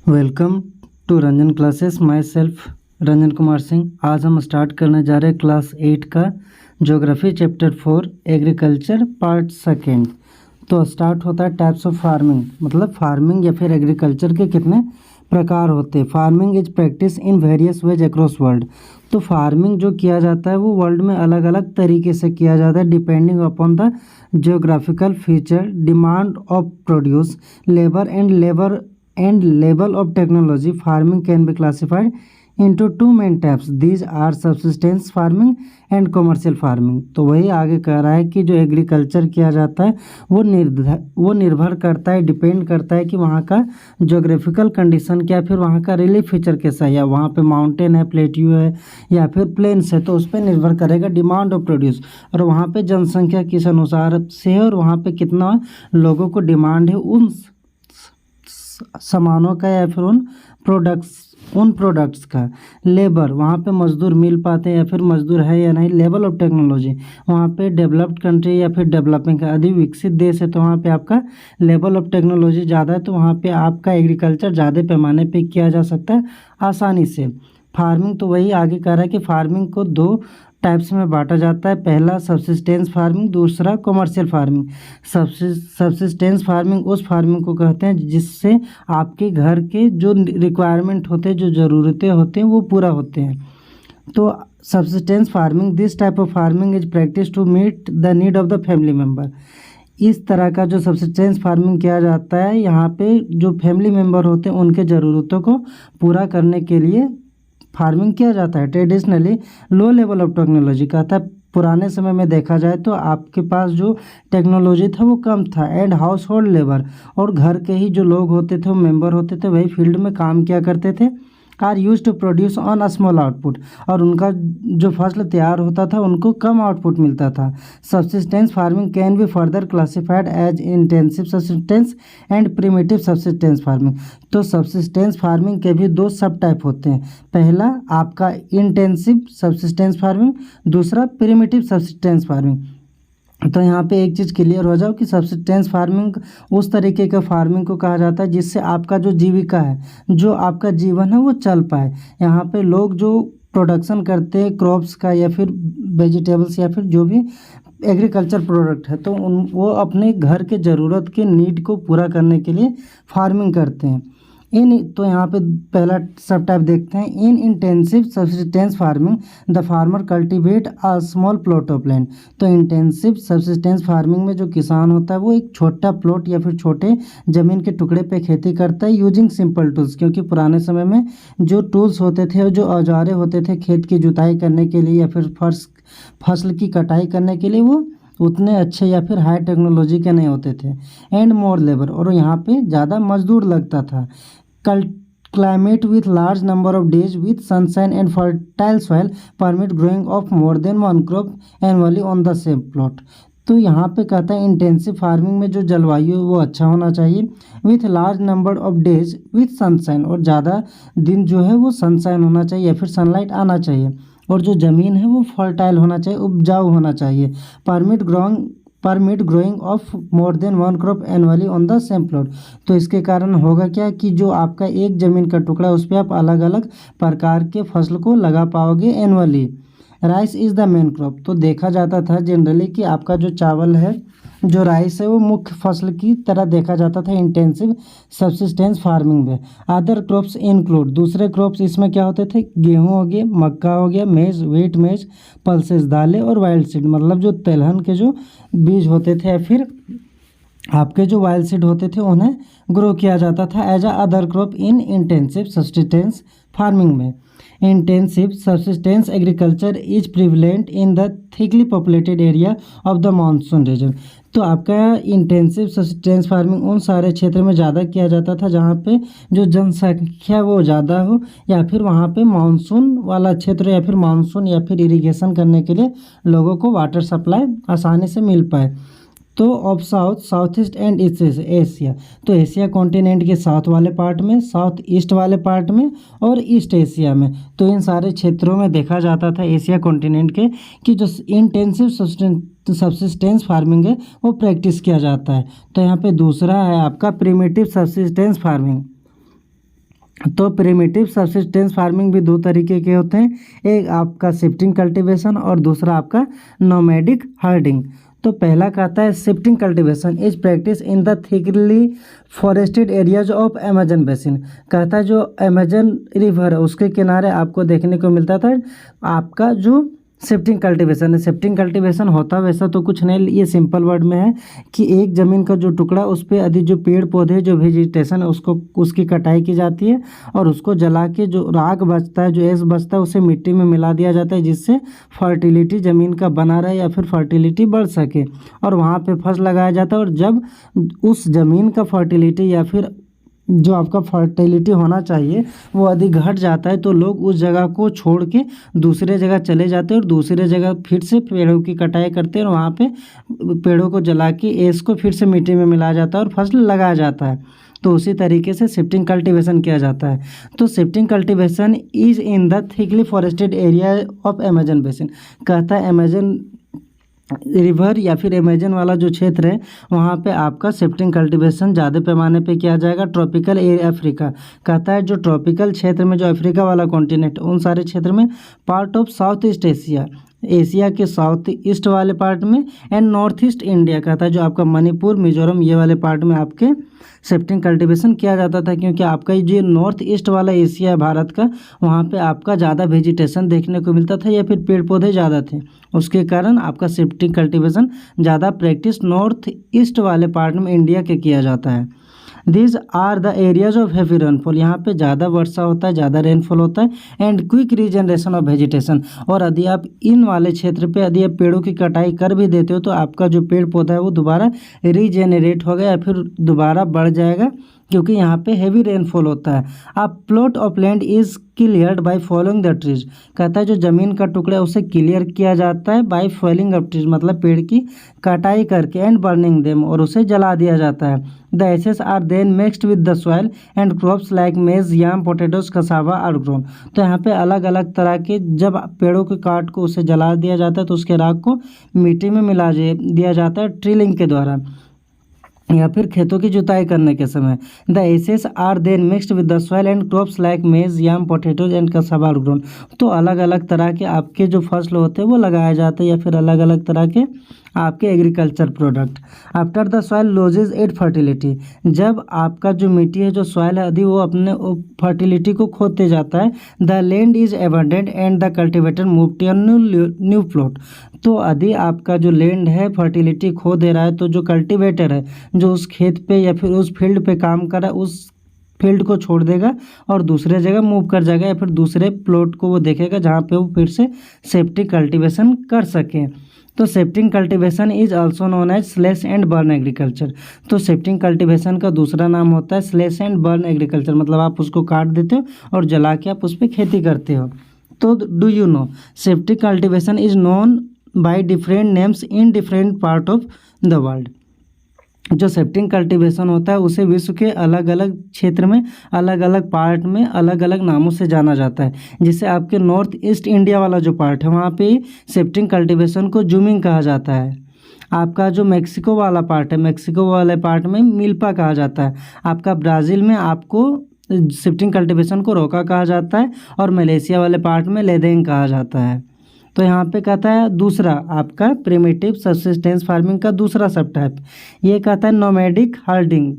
Welcome to Ranjan classes. Myself Ranjan Kumar Singh. आज हम start करने जा रहे हैं क्लास 8 का geography chapter 4 agriculture part second. तो स्टार्ट होता है टाइप्स ऑफ फार्मिंग, मतलब फार्मिंग या फिर एग्रीकल्चर के कितने प्रकार होते हैं। Farming is practice in various ways across world. तो फार्मिंग जो किया जाता है वो वर्ल्ड में अलग अलग तरीके से किया जाता है, depending upon the geographical feature, demand of produce, labour and level of technology. Farming can be classified into two main types. These are subsistence farming and commercial farming. तो वही आगे कह रहा है कि जो एग्रीकल्चर किया जाता है वो निर्भर करता है, डिपेंड करता है कि वहाँ का जोग्राफिकल कंडीशन क्या, फिर वहाँ का रिलीफ फीचर कैसा है, या वहाँ पे माउंटेन है, प्लेट्यू है या फिर प्लेन्स है, तो उस पर निर्भर करेगा डिमांड ऑफ प्रोड्यूस, और वहाँ पे जनसंख्या किस अनुसार से है और वहाँ पे कितना लोगों को डिमांड है उन सामानों का या फिर उन प्रोडक्ट्स का। लेबर, वहाँ पे मजदूर मिल पाते हैं या फिर मजदूर है या नहीं। लेवल ऑफ टेक्नोलॉजी, वहाँ पे डेवलप्ड कंट्री या फिर डेवलपिंग का अधिक विकसित देश है तो वहाँ पे आपका लेवल ऑफ टेक्नोलॉजी ज़्यादा है, तो वहाँ पे आपका एग्रीकल्चर ज़्यादा पैमाने पे किया जा सकता है आसानी से। फार्मिंग, तो वही आगे कह रहा है कि फार्मिंग को दो टाइप्स में बांटा जाता है। पहला सब्सिस्टेंस फार्मिंग, दूसरा कमर्शियल फार्मिंग। सब्सिस्टेंस फार्मिंग उस फार्मिंग को कहते हैं जिससे आपके घर के जो रिक्वायरमेंट होते हैं, जो ज़रूरतें होते हैं वो पूरा होते हैं। तो subsistence farming, this type of farming is practice to meet the need of the family member. इस तरह का जो सब्सिस्टेंस फार्मिंग किया जाता है, यहाँ पे जो फैमिली मेम्बर होते हैं उनके ज़रूरतों को पूरा करने के लिए फार्मिंग किया जाता है। Traditionally low level of technology का था। पुराने समय में देखा जाए तो आपके पास जो टेक्नोलॉजी था वो कम था। एंड हाउस होल्ड लेबर, और घर के ही जो लोग होते थे, वो मेंबर होते थे, वही फील्ड में काम किया करते थे। Are use to produce on a small output, और उनका जो फसल तैयार होता था उनको कम आउटपुट मिलता था। Subsistence farming can be further classified as intensive subsistence and primitive subsistence farming. तो सब्सिस्टेंस फार्मिंग के भी दो सब टाइप होते हैं। पहला आपका इंटेंसिव सब्सिस्टेंस फार्मिंग, दूसरा प्रिमिटिव सब्सिस्टेंस फार्मिंग। तो यहाँ पे एक चीज़ क्लियर हो जाओ कि सब्सिस्टेंस फार्मिंग उस तरीके का फार्मिंग को कहा जाता है जिससे आपका जो जीविका है, जो आपका जीवन है वो चल पाए। यहाँ पे लोग जो प्रोडक्शन करते हैं क्रॉप्स का या फिर वेजिटेबल्स या फिर जो भी एग्रीकल्चर प्रोडक्ट है, तो वो अपने घर के ज़रूरत के नीड को पूरा करने के लिए फार्मिंग करते हैं। तो यहाँ पे पहला सब टाइप देखते हैं। In intensive subsistence farming the farmer cultivate a small plot of land. तो इंटेंसिव सब्सिस्टेंस फार्मिंग में जो किसान होता है वो एक छोटा प्लॉट या फिर छोटे ज़मीन के टुकड़े पे खेती करता है यूजिंग सिंपल टूल्स, क्योंकि पुराने समय में जो टूल्स होते थे, जो औजारे होते थे खेत की जुताई करने के लिए या फिर फसल की कटाई करने के लिए, वो उतने अच्छे या फिर हाई टेक्नोलॉजी के नहीं होते थे। एंड मोर लेबर, और यहाँ पे ज़्यादा मजदूर लगता था। Climate with large number of days with sunshine and fertile soil permit growing of more than one crop annually on the same plot। तो यहाँ पे कहता है इंटेंसिव फार्मिंग में जो जलवायु है वो अच्छा होना चाहिए, with large number of days with sunshine, और ज़्यादा दिन जो है वो सनशाइन होना चाहिए या फिर सनलाइट आना चाहिए, और जो ज़मीन है वो फर्टाइल होना चाहिए, उपजाऊ होना चाहिए। Permit growing of more than one crop annually on the same plot. तो इसके कारण होगा क्या कि जो आपका एक ज़मीन का टुकड़ा है उस पर आप अलग अलग प्रकार के फसल को लगा पाओगे annually. Rice is the main crop. तो देखा जाता था जनरली कि आपका जो चावल है, जो राइस है, वो मुख्य फसल की तरह देखा जाता था इंटेंसिव सब्सिस्टेंस फार्मिंग में। अदर क्रॉप्स इंक्लूड, दूसरे क्रॉप्स इसमें क्या होते थे, गेहूं हो गया, मक्का हो गया, मेज, व्हीट मेज, पल्सेस दालें और वाइल्ड सीड, मतलब जो तिलहन के जो बीज होते थे या फिर आपके जो वाइल्ड सीड होते थे उन्हें ग्रो किया जाता था as other crop in intensive subsistence farming में। Intensive subsistence agriculture is prevalent in the thickly populated area of the monsoon region. तो आपका इंटेंसिव सब्सिस्टेंस फार्मिंग उन सारे क्षेत्र में ज़्यादा किया जाता था जहाँ पे जो जनसंख्या वो ज़्यादा हो, या फिर वहाँ पे मानसून वाला क्षेत्र या फिर मानसून या फिर इरिगेशन करने के लिए लोगों को वाटर सप्लाई आसानी से मिल पाए। तो of south east and east Asia, तो एशिया कॉन्टिनेंट के साउथ वाले पार्ट में, साउथ ईस्ट वाले पार्ट में और ईस्ट एशिया में, तो इन सारे क्षेत्रों में देखा जाता था एशिया कॉन्टिनेंट के कि जो इंटेंसिव सब्सिस्टेंस फार्मिंग है वो प्रैक्टिस किया जाता है। तो यहाँ पे दूसरा है आपका प्रिमिटिव सब्सिस्टेंस फार्मिंग। तो प्रिमिटिव सब्सिस्टेंस फार्मिंग भी दो तरीके के होते हैं, एक आपका शिफ्टिंग कल्टीवेशन और दूसरा आपका नोमैडिक हर्डिंग। तो पहला कहता है shifting cultivation is practice in the thickly forested areas of Amazon basin. कहता है जो अमेजन रिवर है उसके किनारे आपको देखने को मिलता था आपका जो शिफ्टिंग कल्टीवेशन है। शिफ्टिंग कल्टीवेशन होता वैसा तो कुछ नहीं, ये सिंपल वर्ड में है कि एक ज़मीन का जो टुकड़ा उस पर अधिक जो पेड़ पौधे जो वेजिटेशन है उसको उसकी कटाई की जाती है और उसको जला के जो राख बचता है, जो एस बचता है, उसे मिट्टी में मिला दिया जाता है जिससे फर्टिलिटी ज़मीन का बना रहे या फिर फर्टिलिटी बढ़ सके और वहाँ पे फसल लगाया जाता है। और जब उस ज़मीन का फर्टिलिटी या फिर जो आपका फर्टिलिटी होना चाहिए वो अधिक घट जाता है तो लोग उस जगह को छोड़ के दूसरे जगह चले जाते हैं और दूसरे जगह फिर से पेड़ों की कटाई करते हैं और वहाँ पे पेड़ों को जला के एस को फिर से मिट्टी में मिलाया जाता है और फसल लगाया जाता है। तो उसी तरीके से शिफ्टिंग कल्टीवेशन किया जाता है। तो shifting cultivation is in the thickly forested area of Amazon basin. कहता है अमेजन रिवर या फिर अमेजन वाला जो क्षेत्र है वहाँ पे आपका शिफ्टिंग कल्टीवेशन ज़्यादा पैमाने पे किया जाएगा। Tropical area Africa. कहता है जो ट्रॉपिकल क्षेत्र में जो अफ्रीका वाला कॉन्टिनेंट उन सारे क्षेत्र में part of south east Asia, Asia के साउथ ईस्ट वाले पार्ट में एंड नॉर्थ ईस्ट इंडिया। कहता है जो आपका मणिपुर मिजोरम ये वाले पार्ट में आपके शिफ्टिंग कल्टीवेशन किया जाता था क्योंकि आपका जो नॉर्थ ईस्ट वाला एशिया है भारत का वहाँ पे आपका ज़्यादा वेजिटेशन देखने को मिलता था या फिर पेड़ पौधे ज़्यादा थे, उसके कारण आपका शिफ्टिंग कल्टीवेशन ज़्यादा प्रैक्टिस नॉर्थ ईस्ट वाले पार्ट में इंडिया के किया जाता है। These are the areas of heavy rainfall. यहाँ पे ज़्यादा वर्षा होता है, ज़्यादा रेनफॉल होता है and quick regeneration of vegetation. और यदि आप इन वाले क्षेत्र पे यदि आप पेड़ों की कटाई कर भी देते हो तो आपका जो पेड़ पौधा है वो दोबारा रीजेनरेट होगा या फिर दोबारा बढ़ जाएगा क्योंकि यहाँ पे हेवी रेनफॉल होता है। A plot of land is cleared by following the trees. कहता है जो ज़मीन का टुकड़ा है उसे क्लियर किया जाता है बाय फॉलिंग ऑफ ट्रीज, मतलब पेड़ की कटाई करके एंड बर्निंग देम, और उसे जला दिया जाता है। The ashes are then mixed with the soil and crops like maize yam potatoes cassava are grown. तो यहाँ पे अलग अलग तरह के जब पेड़ों के काट को उसे जला दिया जाता है तो उसके राख को मिट्टी में मिला दिया जाता है ड्रिलिंग के द्वारा या फिर खेतों की जुताई करने के समय। The ashes are then mixed with the soil and crops like maize yam potatoes and cassava are grown. तो अलग अलग तरह के आपके जो फसल होते हैं वो लगाए जाते हैं या फिर अलग अलग तरह के आपके agriculture product. After the soil losses it fertility. जब आपका जो मिट्टी है जो सॉइल है यदि वो अपने फर्टिलिटी को खोते जाता है, the land is abundant and the cultivator move to new plot. तो यदि आपका जो लैंड है फर्टिलिटी खो दे रहा है तो जो कल्टिवेटर है जो उस खेत पे या फिर उस फील्ड पे काम कर रहा है उस फील्ड को छोड़ देगा और दूसरे जगह मूव कर जाएगा या फिर दूसरे प्लॉट को वो देखेगा जहाँ पे वो फिर से सेफ्टी कल्टीवेशन कर सके। तो shifting cultivation is also known as slash and burn agriculture. तो शिफ्टिंग कल्टीवेशन का दूसरा नाम होता है स्लैश एंड बर्न एग्रीकल्चर, मतलब आप उसको काट देते हो और जला के आप उस पर खेती करते हो। तो do you know shifting cultivation is known by different names in different part of the world. जो शिफ्टिंग कल्टीवेशन होता है उसे विश्व के अलग अलग क्षेत्र में अलग अलग पार्ट में अलग अलग नामों से जाना जाता है। जैसे आपके नॉर्थ ईस्ट इंडिया वाला जो पार्ट है वहाँ पे शिफ्टिंग कल्टीवेशन को जूमिंग कहा जाता है। आपका जो मेक्सिको वाला पार्ट है मेक्सिको वाले पार्ट में मिल्पा कहा जाता है। आपका ब्राज़ील में आपको शिफ्टिंग कल्टीवेशन को रोका कहा जाता है और मलेशिया वाले पार्ट में लेदेंग कहा जाता है। तो यहाँ पे कहता है दूसरा आपका प्रिमिटिव सब्सिस्टेंस फार्मिंग का दूसरा सब टाइप ये कहता है nomadic herding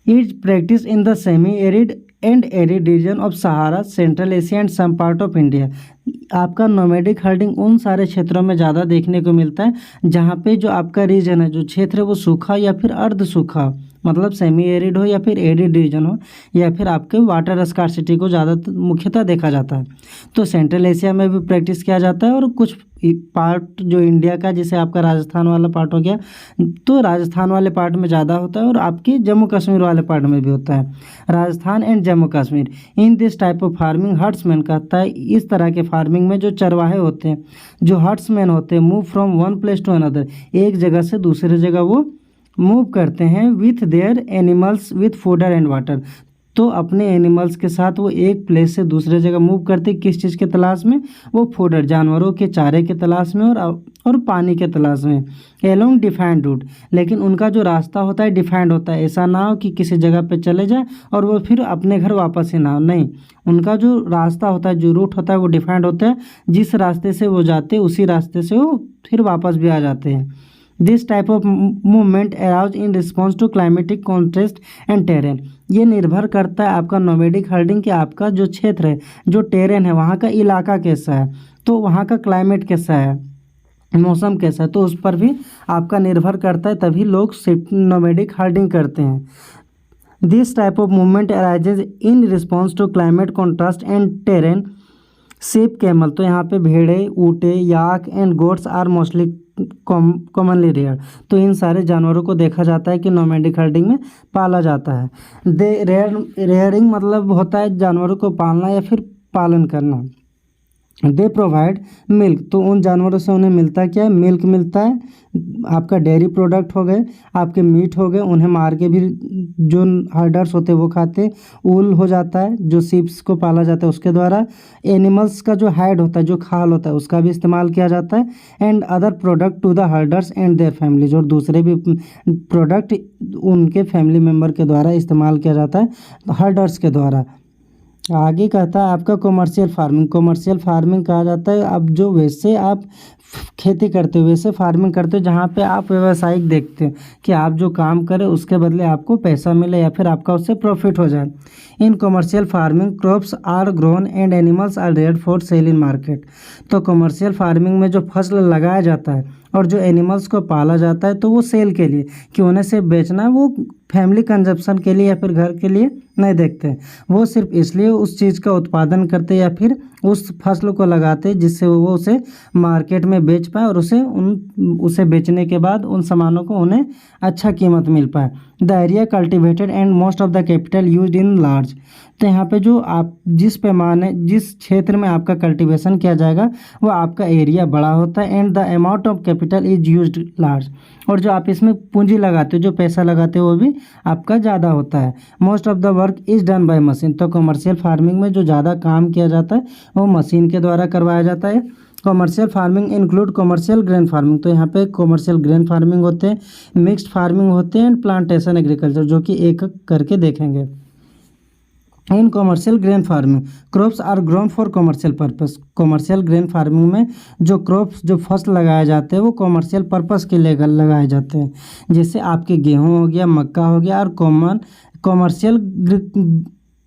is practice in the semi arid and arid region of Sahara central Asia and some part of India. आपका नोमैडिक हर्डिंग उन सारे क्षेत्रों में ज़्यादा देखने को मिलता है जहाँ पे जो आपका रीजन है जो क्षेत्र है वो सूखा या फिर अर्ध सूखा, मतलब सेमी एरिड हो या फिर एरिड रीजन हो या फिर आपके वाटर स्कार्सिटी को ज़्यादा मुख्यतः देखा जाता है। तो सेंट्रल एशिया में भी प्रैक्टिस किया जाता है और कुछ पार्ट जो इंडिया का जैसे आपका राजस्थान वाला पार्ट हो गया तो राजस्थान वाले पार्ट में ज़्यादा होता है और आपके जम्मू कश्मीर वाले पार्ट में भी होता है। Rajasthan and Jammu Kashmir in this type of farming herdsmen कहता है इस तरह के फार्मिंग में जो चरवाहे होते हैं जो हर्ट्समैन होते हैं move from one place to another, एक जगह से दूसरे जगह वो मूव करते हैं with their animals with fodder and water. तो अपने एनिमल्स के साथ वो एक प्लेस से दूसरे जगह मूव करते, किस चीज़ के तलाश में, वो फूडर जानवरों के चारे के तलाश में और पानी के तलाश में, एलोंग डिफाइंड रूट। लेकिन उनका जो रास्ता होता है डिफाइंड होता है, ऐसा ना हो कि किसी जगह पे चले जाए और वो फिर अपने घर वापस ही ना हो, नहीं, उनका जो रास्ता होता है, जो रूट होता है वो डिफाइंड होता है, जिस रास्ते से वो जाते हैं उसी रास्ते से वो फिर वापस भी आ जाते हैं। This type of movement arouse in response to climatic contest and terrain. ये निर्भर करता है आपका नोमैडिक हर्डिंग कि आपका जो क्षेत्र है, जो टेरेन है, वहाँ का इलाका कैसा है, तो वहाँ का क्लाइमेट कैसा है, मौसम कैसा है, तो उस पर भी आपका निर्भर करता है, तभी लोग नोमैडिक हर्डिंग करते हैं। This type of movement arises in response to climate contrast and terrain. Sheep camel, तो यहाँ पे भेड़े, ऊँटे, yak and goats are mostly commonly rare. तो इन सारे जानवरों को देखा जाता है कि नोमैडिक हर्डिंग में पाला जाता है। रेयरिंग मतलब होता है जानवरों को पालना या फिर पालन करना। दे प्रोवाइड मिल्क, तो उन जानवरों से उन्हें मिलता क्या है, मिल्क मिलता है, आपका डेयरी प्रोडक्ट हो गए, आपके मीट हो गए, उन्हें मार के भी जो हर्डर्स होते हैं वो खाते, ऊल हो जाता है जो सीप्स को पाला जाता है उसके द्वारा, एनिमल्स का जो हाइड होता है, जो खाल होता है, उसका भी इस्तेमाल किया जाता है, and other product to the herders and their families, और दूसरे भी प्रोडक्ट उनके फैमिली मेम्बर के द्वारा इस्तेमाल किया जाता है, हर्डर्स के द्वारा। आगे कहता है आपका कॉमर्शियल फार्मिंग। कॉमर्शियल फार्मिंग कहा जाता है अब जो वैसे आप खेती करते हो, वैसे फार्मिंग करते हो जहाँ पे आप व्यावसायिक देखते हो कि आप जो काम करें उसके बदले आपको पैसा मिले या फिर आपका उससे प्रॉफिट हो जाए। In commercial farming crops are grown and animals are reared for sale in market. तो कॉमर्शियल फार्मिंग में जो फसल लगाया जाता है और जो एनिमल्स को पाला जाता है तो वो सेल के लिए, कि उन्हें सिर्फ बेचना है, वो फैमिली कंजप्शन के लिए या फिर घर के लिए नहीं देखते हैं, वो सिर्फ इसलिए उस चीज़ का उत्पादन करते या फिर उस फसल को लगाते जिससे वो उसे मार्केट में बेच पाए और उसे बेचने के बाद उन सामानों को उन्हें अच्छा कीमत मिल पाए। The area cultivated and most of the capital used in large. तो यहाँ पे जो आप जिस पैमाने, जिस क्षेत्र में आपका कल्टीवेशन किया जाएगा वो आपका एरिया बड़ा होता है, and the amount of capital is used large, और जो आप इसमें पूंजी लगाते हो, जो पैसा लगाते हो वो भी आपका ज़्यादा होता है। Most of the work is done by machine. तो कमर्शियल फार्मिंग में जो ज़्यादा काम किया जाता है वो मशीन के द्वारा करवाया जाता है। Commercial farming include commercial grain farming. तो यहाँ पे कॉमर्शियल ग्रेन फार्मिंग होते हैं, मिक्स्ड फार्मिंग होते हैं, एंड प्लांटेशन एग्रीकल्चर, जो कि एक करके देखेंगे। In commercial grain farming crops are grown for commercial purpose. Commercial grain farming में जो क्रॉप्स, जो फसल लगाए जाते हैं वो कॉमर्शियल पर्पस के लिए लगाए जाते हैं, जैसे आपके गेहूं हो गया, मक्का हो गया, और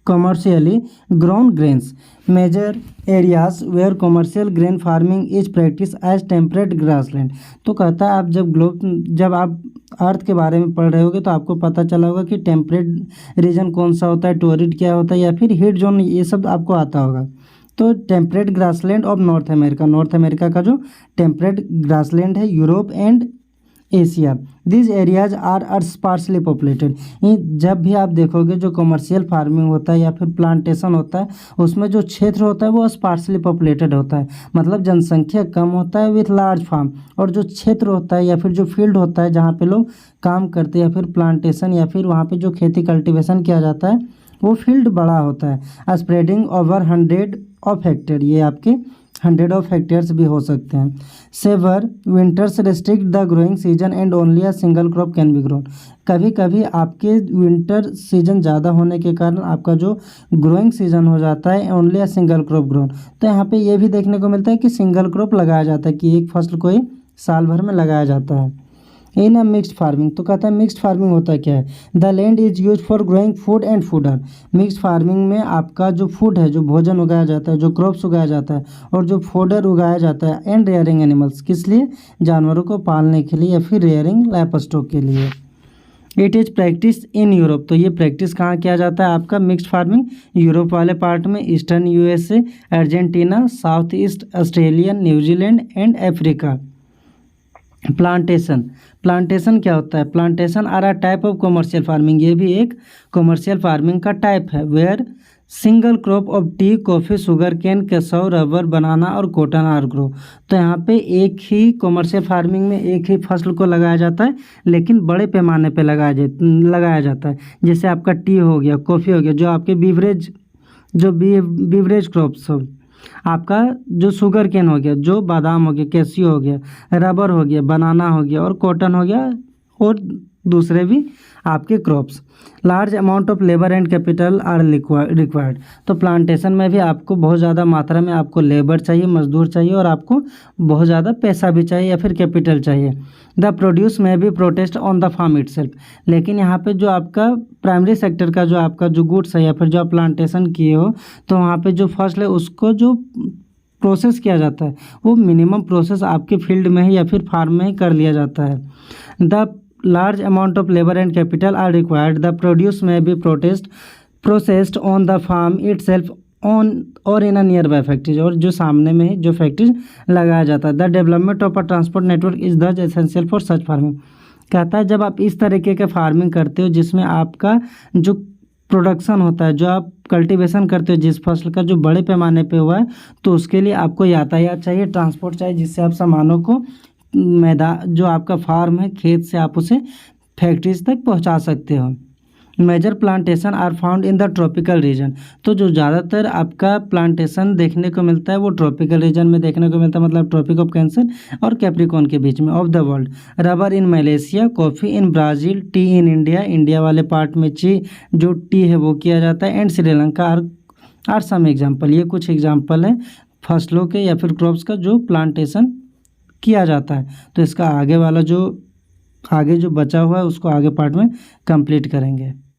commercially grown grains. Major areas where commercial grain farming is practice as temperate grassland. तो कहता है आप जब आप अर्थ के बारे में पढ़ रहे होगे तो आपको पता चला होगा कि टेम्परेट रीजन कौन सा होता है, टोरिड क्या होता है, या फिर हीट जोन, ये सब आपको आता होगा। तो temperate grassland of North America, North America का जो टेम्परेट ग्रासलैंड है, Europe and Asia, this areas are sparsely populated. जब भी आप देखोगे जो कमर्शियल फार्मिंग होता है या फिर प्लांटेशन होता है, उसमें जो क्षेत्र होता है वो स्पार्सली पॉपुलेटेड होता है, मतलब जनसंख्या कम होता है विथ लार्ज फार्म, और जो क्षेत्र होता है या फिर जो फील्ड होता है जहाँ पे लोग काम करते हैं या फिर प्लांटेशन या फिर वहाँ पे जो खेती कल्टीवेशन किया जाता है वो फील्ड बड़ा होता है। स्प्रेडिंग ओवर 100 ऑफ हेक्टेयर, ये आपके 100 ऑफ हेक्टेयर्स भी हो सकते हैं। Severe winters restrict the growing season and only a single crop can be grown. कभी कभी आपके विंटर सीजन ज़्यादा होने के कारण आपका जो ग्रोइंग सीजन हो जाता है only a single crop grown. तो यहाँ पे ये भी देखने को मिलता है कि सिंगल क्रॉप लगाया जाता है, कि एक फसल को ही साल भर में लगाया जाता है। इन अ मिक्स्ड फार्मिंग, तो कहता है मिक्स्ड फार्मिंग होता क्या है। The land is use for growing food and fodder. Mixed farming में आपका जो फूड है, जो भोजन उगाया जाता है, जो क्रॉप्स उगाया जाता है, और जो फूडर उगाया जाता है, एंड रेयरिंग एनिमल्स, किस लिए, जानवरों को पालने के लिए या फिर रेयरिंग लाइफ स्टॉक के लिए। It is practice in Europe. तो ये प्रैक्टिस कहाँ किया जाता है आपका मिक्स्ड फार्मिंग, यूरोप वाले पार्ट में, eastern USA, Argentina, south east Australia, New Zealand and Africa. Plantation क्या होता है, plantation are a type of commercial farming, ये भी एक कॉमर्शियल फार्मिंग का टाइप है। Where single crop of tea, coffee, sugar cane, cashew, rubber, banana और cotton are grow. तो यहाँ पे एक ही कॉमर्शियल फार्मिंग में एक ही फसल को लगाया जाता है, लेकिन बड़े पैमाने पे लगाया जाता है। जैसे आपका टी हो गया, कॉफ़ी हो गया, जो आपके बीवरेज क्रॉप्स हो, आपका जो शुगर केन हो गया, जो बादाम हो गया, कैसियो हो गया, रबर हो गया, बनाना हो गया और कॉटन हो गया, और दूसरे भी आपके crops. Large amount of labour and capital R required. तो प्लांटेशन में भी आपको बहुत ज़्यादा मात्रा में आपको लेबर चाहिए, मजदूर चाहिए, और आपको बहुत ज़्यादा पैसा भी चाहिए या फिर कैपिटल चाहिए। द प्रोड्यूस में भी protest on the farm itself. लेकिन यहाँ पे जो आपका प्राइमरी सेक्टर का जो आपका जो गुड्स है या फिर जो आप प्लांटेशन किए हो, तो वहाँ पे जो फसल है उसको जो प्रोसेस किया जाता है वो मिनिमम प्रोसेस आपके फील्ड में ही या फिर फार्म में ही कर लिया जाता है। The large amount of labor and capital are required. The produce may be processed on the farm itself on or in a nearby factory, और जो सामने में ही जो फैक्ट्री लगाया जाता है। The development of a transport network is दस essential for such farming. कहता है जब आप इस तरीके के फार्मिंग करते हो जिसमें आपका जो प्रोडक्शन होता है, जो आप कल्टीवेशन करते हो जिस फसल का, जो बड़े पैमाने पे हुआ है, तो उसके लिए आपको यातायात चाहिए, ट्रांसपोर्ट चाहिए, जिससे आप सामानों को मैदान जो आपका फार्म है, खेत से आप उसे फैक्ट्रीज तक पहुंचा सकते हो। Major plantation are found in the tropical region. तो जो ज़्यादातर आपका प्लांटेशन देखने को मिलता है वो ट्रॉपिकल रीजन में देखने को मिलता है, मतलब ट्रॉपिक ऑफ कैंसर और कैप्रिकॉर्न के बीच में of the world. Rubber in Malaysia, coffee in Brazil, tea in India, India वाले पार्ट में जो टी है वो किया जाता है, and Sri Lanka are some example. ये कुछ एग्जाम्पल है फसलों के या फिर क्रॉप्स का जो प्लांटेशन किया जाता है। तो इसका आगे जो बचा हुआ है उसको आगे पार्ट में कंप्लीट करेंगे।